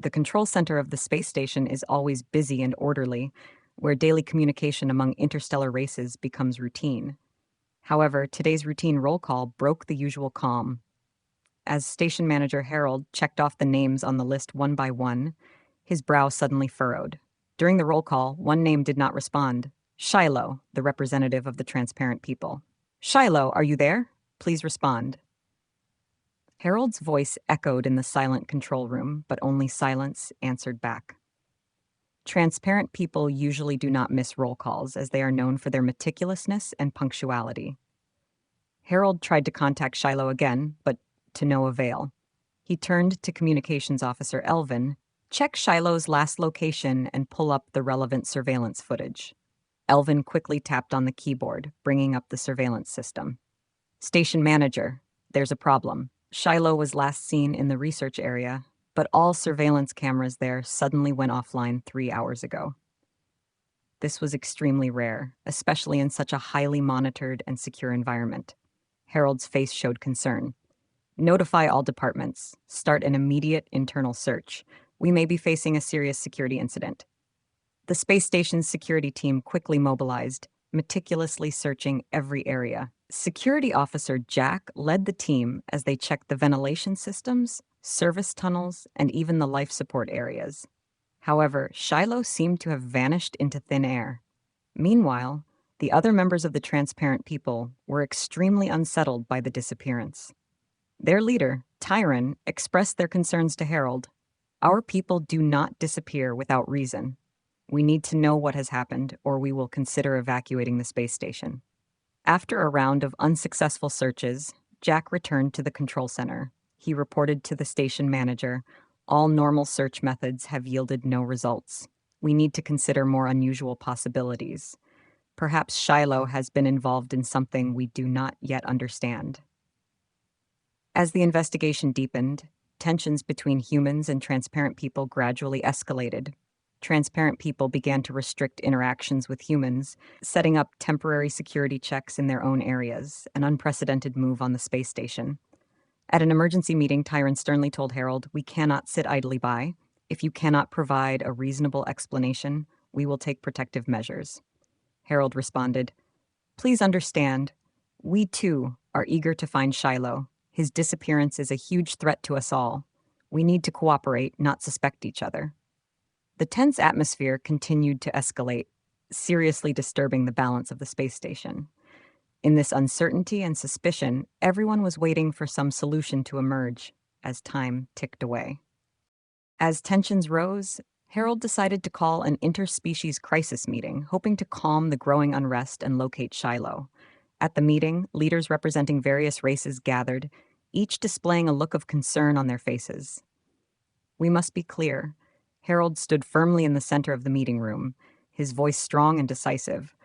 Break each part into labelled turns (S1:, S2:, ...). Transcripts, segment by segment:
S1: The control center of the space station is always busy and orderly, where daily communication among interstellar races becomes routine. However, today's routine roll call broke the usual calm. As station manager Harold checked off the names on the list one by one, his brow suddenly furrowed. During the roll call, one name did not respond. Shiloh, the representative of the transparent people. Shiloh, are you there? Please respond. Harold's voice echoed in the silent control room, but only silence answered back. Transparent people usually do not miss roll calls, as they are known for their meticulousness and punctuality. Harold tried to contact Shiloh again, but to no avail. He turned to Communications Officer Elvin. Check Shiloh's last location and pull up the relevant surveillance footage. Elvin quickly tapped on the keyboard, bringing up the surveillance system. Station manager, there's a problem. Shiloh was last seen in the research area, but all surveillance cameras there suddenly went offline 3 hours ago. This was extremely rare, especially in such a highly monitored and secure environment. Harold's face showed concern. Notify all departments. Start an immediate internal search. We may be facing a serious security incident. The space station's security team quickly mobilized, meticulously searching every area. Security Officer Jack led the team as they checked the ventilation systems, service tunnels, and even the life support areas. However, Shiloh seemed to have vanished into thin air. Meanwhile, the other members of the transparent people were extremely unsettled by the disappearance. Their leader, Tyron, expressed their concerns to Harold. Our people do not disappear without reason. We need to know what has happened, or we will consider evacuating the space station. After a round of unsuccessful searches, Jack returned to the control center. He reported to the station manager, all normal search methods have yielded no results. We need to consider more unusual possibilities. Perhaps Shiloh has been involved in something we do not yet understand. As the investigation deepened, tensions between humans and transparent people gradually escalated. Transparent people began to restrict interactions with humans, setting up temporary security checks in their own areas, an unprecedented move on the space station. At an emergency meeting, Tyron sternly told Harold, "We cannot sit idly by. If you cannot provide a reasonable explanation, we will take protective measures." Harold responded, "Please understand, we too are eager to find Shiloh. His disappearance is a huge threat to us all. We need to cooperate, not suspect each other." The tense atmosphere continued to escalate, seriously disturbing the balance of the space station. In this uncertainty and suspicion, everyone was waiting for some solution to emerge as time ticked away. As tensions rose, Harold decided to call an interspecies crisis meeting, hoping to calm the growing unrest and locate Shiloh. At the meeting, leaders representing various races gathered, each displaying a look of concern on their faces. We must be clear. Harold stood firmly in the center of the meeting room, his voice strong and decisive.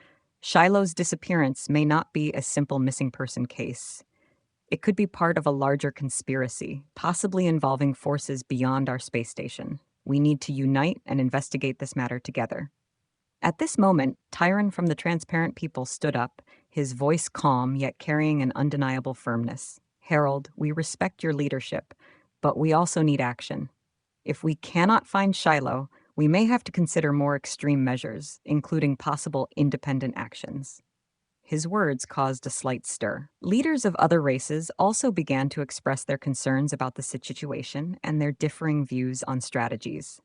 S1: Shiloh's disappearance may not be a simple missing person case. It could be part of a larger conspiracy, possibly involving forces beyond our space station. We need to unite and investigate this matter together. At this moment, Tyron from the transparent people stood up, his voice calm yet carrying an undeniable firmness. "Harold, we respect your leadership, but we also need action. If we cannot find Shiloh, we may have to consider more extreme measures, including possible independent actions." His words caused a slight stir. Leaders of other races also began to express their concerns about the situation and their differing views on strategies.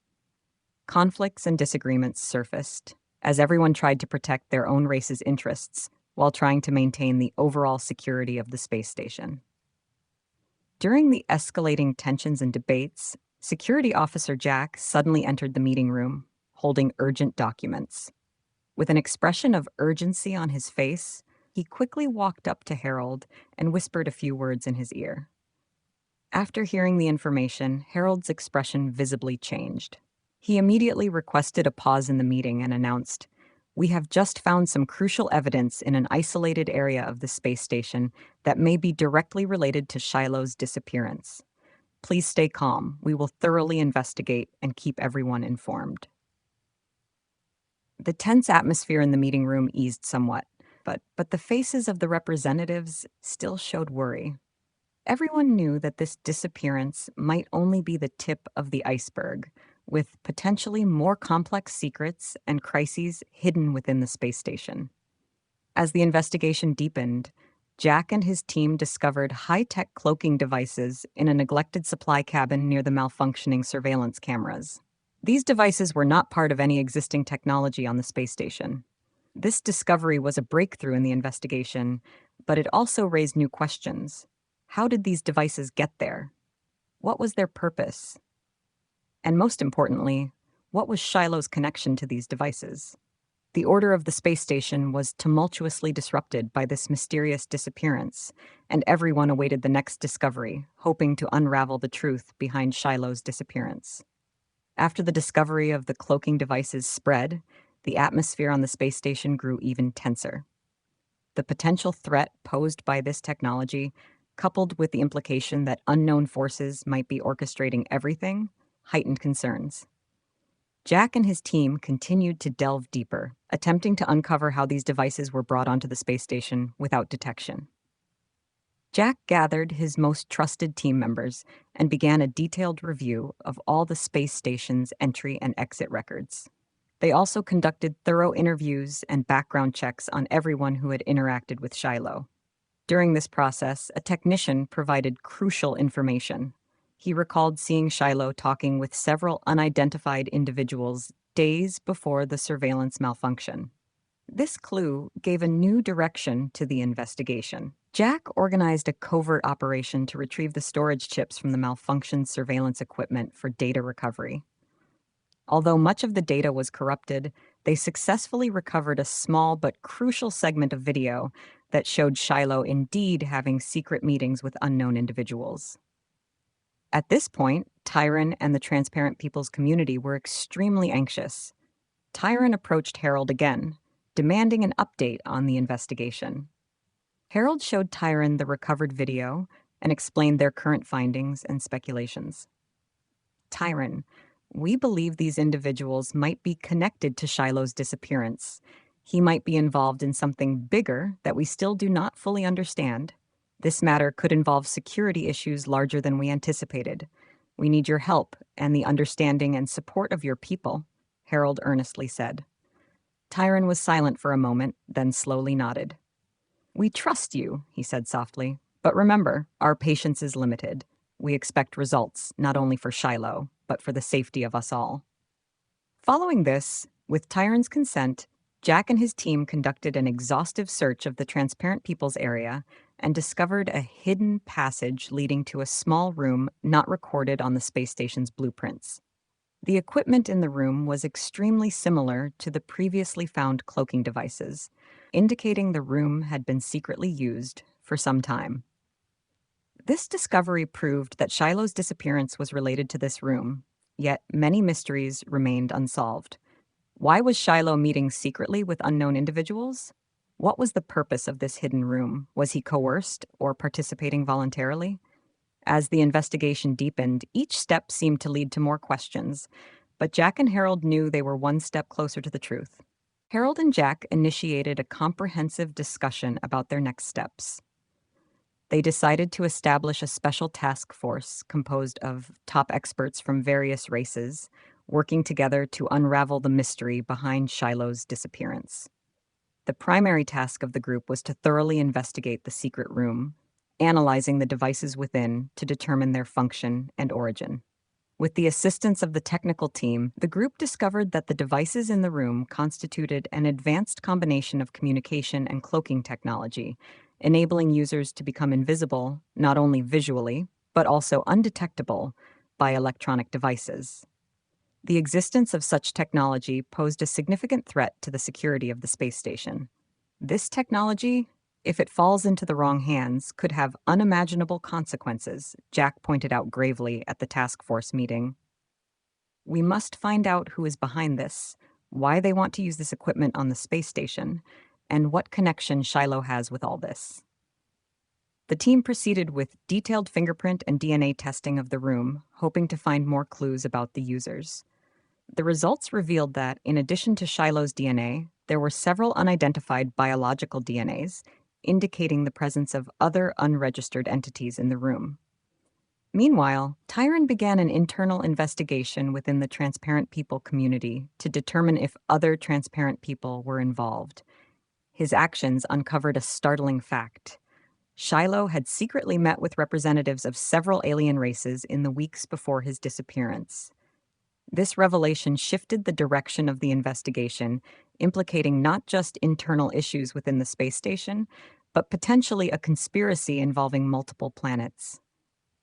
S1: Conflicts and disagreements surfaced, as everyone tried to protect their own race's interests while trying to maintain the overall security of the space station. During the escalating tensions and debates, Security Officer Jack suddenly entered the meeting room, holding urgent documents. With an expression of urgency on his face, he quickly walked up to Harold and whispered a few words in his ear. After hearing the information, Harold's expression visibly changed. He immediately requested a pause in the meeting and announced, "We have just found some crucial evidence in an isolated area of the space station that may be directly related to Shiloh's disappearance. Please stay calm. We will thoroughly investigate and keep everyone informed." The tense atmosphere in the meeting room eased somewhat, but the faces of the representatives still showed worry. Everyone knew that this disappearance might only be the tip of the iceberg, with potentially more complex secrets and crises hidden within the space station. As the investigation deepened, Jack and his team discovered high-tech cloaking devices in a neglected supply cabin near the malfunctioning surveillance cameras. These devices were not part of any existing technology on the space station. This discovery was a breakthrough in the investigation, but it also raised new questions. How did these devices get there? What was their purpose? And most importantly, what was Shiloh's connection to these devices? The order of the space station was tumultuously disrupted by this mysterious disappearance, and everyone awaited the next discovery, hoping to unravel the truth behind Shiloh's disappearance. After the discovery of the cloaking devices spread, the atmosphere on the space station grew even tenser. The potential threat posed by this technology, coupled with the implication that unknown forces might be orchestrating everything, heightened concerns. Jack and his team continued to delve deeper, attempting to uncover how these devices were brought onto the space station without detection. Jack gathered his most trusted team members and began a detailed review of all the space station's entry and exit records. They also conducted thorough interviews and background checks on everyone who had interacted with Shiloh. During this process, a technician provided crucial information. He recalled seeing Shiloh talking with several unidentified individuals days before the surveillance malfunction. This clue gave a new direction to the investigation. Jack organized a covert operation to retrieve the storage chips from the malfunctioned surveillance equipment for data recovery. Although much of the data was corrupted, they successfully recovered a small but crucial segment of video that showed Shiloh indeed having secret meetings with unknown individuals. At this point, Tyron and the Transparent Peoples community were extremely anxious. Tyron approached Harold again, demanding an update on the investigation. Harold showed Tyron the recovered video and explained their current findings and speculations. Tyron, we believe these individuals might be connected to Shiloh's disappearance. He might be involved in something bigger that we still do not fully understand. This matter could involve security issues larger than we anticipated. We need your help and the understanding and support of your people, Harold earnestly said. Tyron was silent for a moment, then slowly nodded. We trust you, he said softly, but remember, our patience is limited. We expect results, not only for Shiloh, but for the safety of us all. Following this, with Tyron's consent, Jack and his team conducted an exhaustive search of the Transparent Peoples area and discovered a hidden passage leading to a small room not recorded on the space station's blueprints. The equipment in the room was extremely similar to the previously found cloaking devices, indicating the room had been secretly used for some time. This discovery proved that Shiloh's disappearance was related to this room, yet many mysteries remained unsolved. Why was Shiloh meeting secretly with unknown individuals? What was the purpose of this hidden room? Was he coerced or participating voluntarily? As the investigation deepened, each step seemed to lead to more questions, but Jack and Harold knew they were one step closer to the truth. Harold and Jack initiated a comprehensive discussion about their next steps. They decided to establish a special task force composed of top experts from various races, working together to unravel the mystery behind Shiloh's disappearance. The primary task of the group was to thoroughly investigate the secret room, analyzing the devices within to determine their function and origin. With the assistance of the technical team, the group discovered that the devices in the room constituted an advanced combination of communication and cloaking technology, enabling users to become invisible not only visually, but also undetectable by electronic devices. The existence of such technology posed a significant threat to the security of the space station. This technology, if it falls into the wrong hands, could have unimaginable consequences, Jack pointed out gravely at the task force meeting. We must find out who is behind this, why they want to use this equipment on the space station, and what connection Shiloh has with all this. The team proceeded with detailed fingerprint and DNA testing of the room, hoping to find more clues about the users. The results revealed that, in addition to Shiloh's DNA, there were several unidentified biological DNAs, indicating the presence of other unregistered entities in the room. Meanwhile, Tyron began an internal investigation within the transparent people community to determine if other transparent people were involved. His actions uncovered a startling fact. Shiloh had secretly met with representatives of several alien races in the weeks before his disappearance. This revelation shifted the direction of the investigation, implicating not just internal issues within the space station, but potentially a conspiracy involving multiple planets.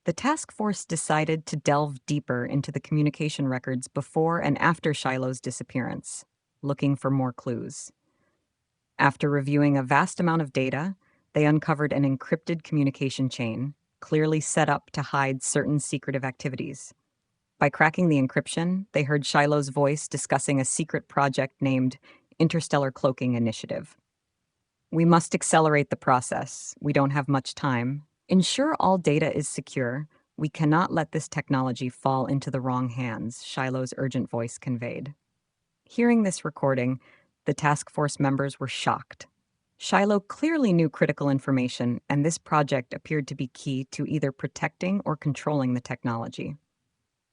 S1: The task force decided to delve deeper into the communication records before and after Shiloh's disappearance, looking for more clues. After reviewing a vast amount of data, they uncovered an encrypted communication chain, clearly set up to hide certain secretive activities. By cracking the encryption, they heard Shiloh's voice discussing a secret project named Interstellar Cloaking Initiative. "We must accelerate the process. We don't have much time. Ensure all data is secure. We cannot let this technology fall into the wrong hands," Shiloh's urgent voice conveyed. Hearing this recording, the task force members were shocked. Shiloh clearly knew critical information, and this project appeared to be key to either protecting or controlling the technology.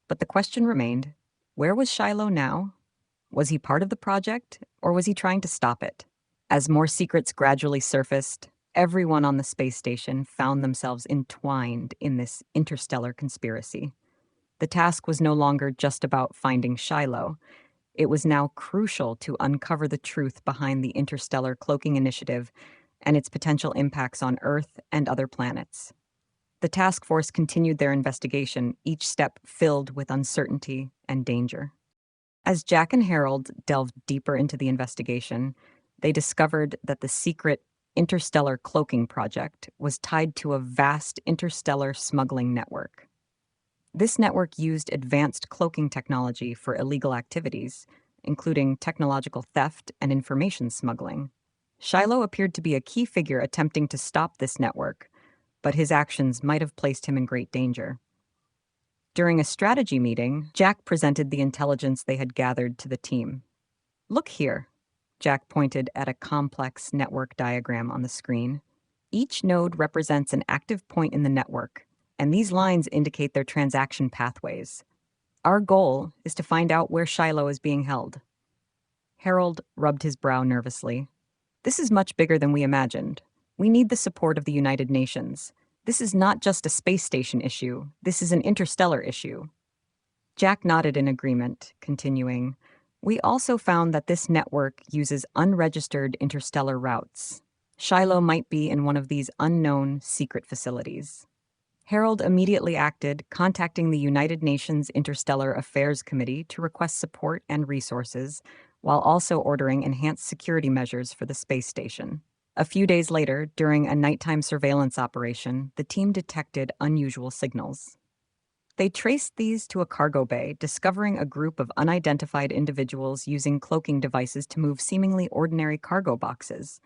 S1: But the question remained, where was Shiloh now? Was he part of the project, or was he trying to stop it? As more secrets gradually surfaced, everyone on the space station found themselves entwined in this interstellar conspiracy. The task was no longer just about finding Shiloh. It was now crucial to uncover the truth behind the Interstellar Cloaking Initiative and its potential impacts on Earth and other planets. The task force continued their investigation, each step filled with uncertainty and danger. As Jack and Harold delved deeper into the investigation, they discovered that the secret Interstellar Cloaking Project was tied to a vast interstellar smuggling network. This network used advanced cloaking technology for illegal activities, including technological theft and information smuggling. Shiloh appeared to be a key figure attempting to stop this network, but his actions might have placed him in great danger. During a strategy meeting, Jack presented the intelligence they had gathered to the team. "Look here," Jack pointed at a complex network diagram on the screen. "Each node represents an active point in the network, and these lines indicate their transaction pathways. Our goal is to find out where Shiloh is being held." Harold rubbed his brow nervously. "This is much bigger than we imagined. We need the support of the United Nations. This is not just a space station issue. This is an interstellar issue." Jack nodded in agreement, continuing, "We also found that this network uses unregistered interstellar routes. Shiloh might be in one of these unknown secret facilities." Harold immediately acted, contacting the United Nations Interstellar Affairs Committee to request support and resources, while also ordering enhanced security measures for the space station. A few days later, during a nighttime surveillance operation, the team detected unusual signals. They traced these to a cargo bay, discovering a group of unidentified individuals using cloaking devices to move seemingly ordinary cargo boxes.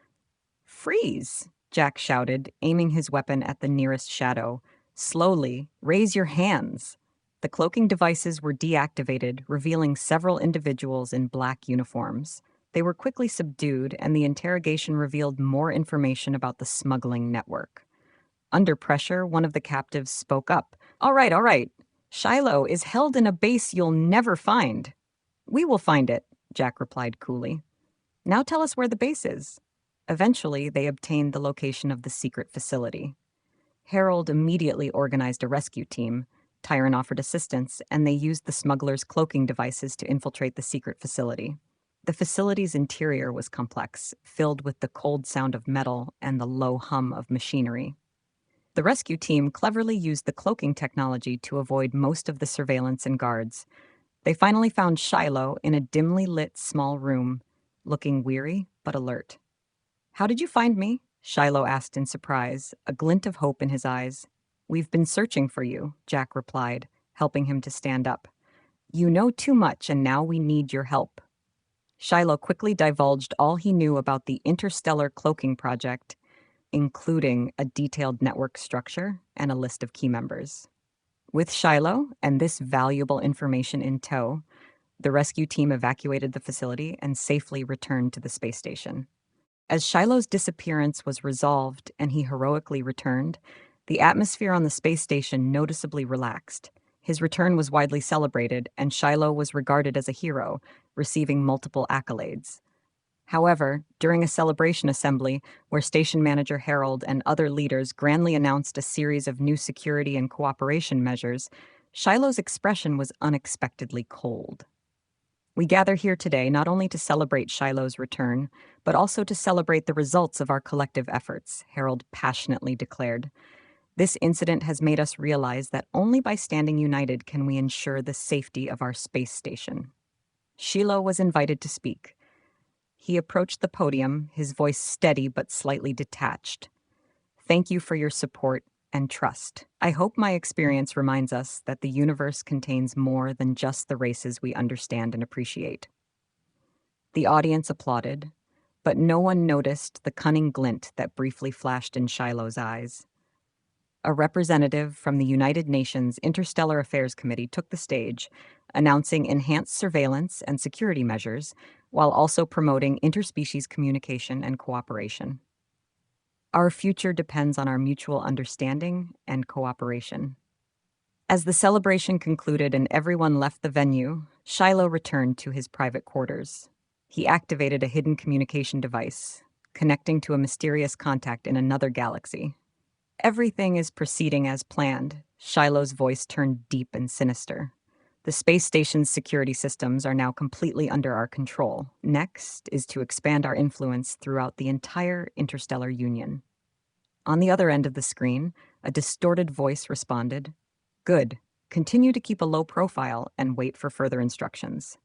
S1: "Freeze!" Jack shouted, aiming his weapon at the nearest shadow. "Slowly, raise your hands." The cloaking devices were deactivated, revealing several individuals in black uniforms. They were quickly subdued, and the interrogation revealed more information about the smuggling network. Under pressure, one of the captives spoke up. All right. Shiloh is held in a base you'll never find." "We will find it," Jack replied coolly. "Now tell us where the base is." Eventually, they obtained the location of the secret facility. Harold immediately organized a rescue team. Tyron offered assistance, and they used the smugglers' cloaking devices to infiltrate the secret facility. The facility's interior was complex, filled with the cold sound of metal and the low hum of machinery. The rescue team cleverly used the cloaking technology to avoid most of the surveillance and guards. They finally found Shiloh in a dimly lit small room, looking weary but alert. "How did you find me?" Shiloh asked in surprise, a glint of hope in his eyes. "We've been searching for you," Jack replied, helping him to stand up. "You know too much, and now we need your help." Shiloh quickly divulged all he knew about the Interstellar Cloaking Project, including a detailed network structure and a list of key members. With Shiloh and this valuable information in tow, the rescue team evacuated the facility and safely returned to the space station. As Shiloh's disappearance was resolved and he heroically returned, the atmosphere on the space station noticeably relaxed. His return was widely celebrated, and Shiloh was regarded as a hero, receiving multiple accolades. However, during a celebration assembly where station manager Harold and other leaders grandly announced a series of new security and cooperation measures, Shiloh's expression was unexpectedly cold. We gather here today not only to celebrate Shiloh's return, but also to celebrate the results of our collective efforts, Harold passionately declared. This incident has made us realize that only by standing united can we ensure the safety of our space station. Shiloh was invited to speak. He approached the podium, his voice steady but slightly detached. Thank you for your support and trust. I hope my experience reminds us that the universe contains more than just the races we understand and appreciate. The audience applauded, but no one noticed the cunning glint that briefly flashed in Shiloh's eyes. A representative from the United Nations Interstellar Affairs Committee took the stage, announcing enhanced surveillance and security measures, while also promoting interspecies communication and cooperation. Our future depends on our mutual understanding and cooperation. As the celebration concluded and everyone left the venue, Shiloh returned to his private quarters. He activated a hidden communication device, connecting to a mysterious contact in another galaxy. Everything is proceeding as planned. Shiloh's voice turned deep and sinister. The space station's security systems are now completely under our control. Next is to expand our influence throughout the entire interstellar union. On the other end of the screen, a distorted voice responded, "Good. Continue to keep a low profile and wait for further instructions."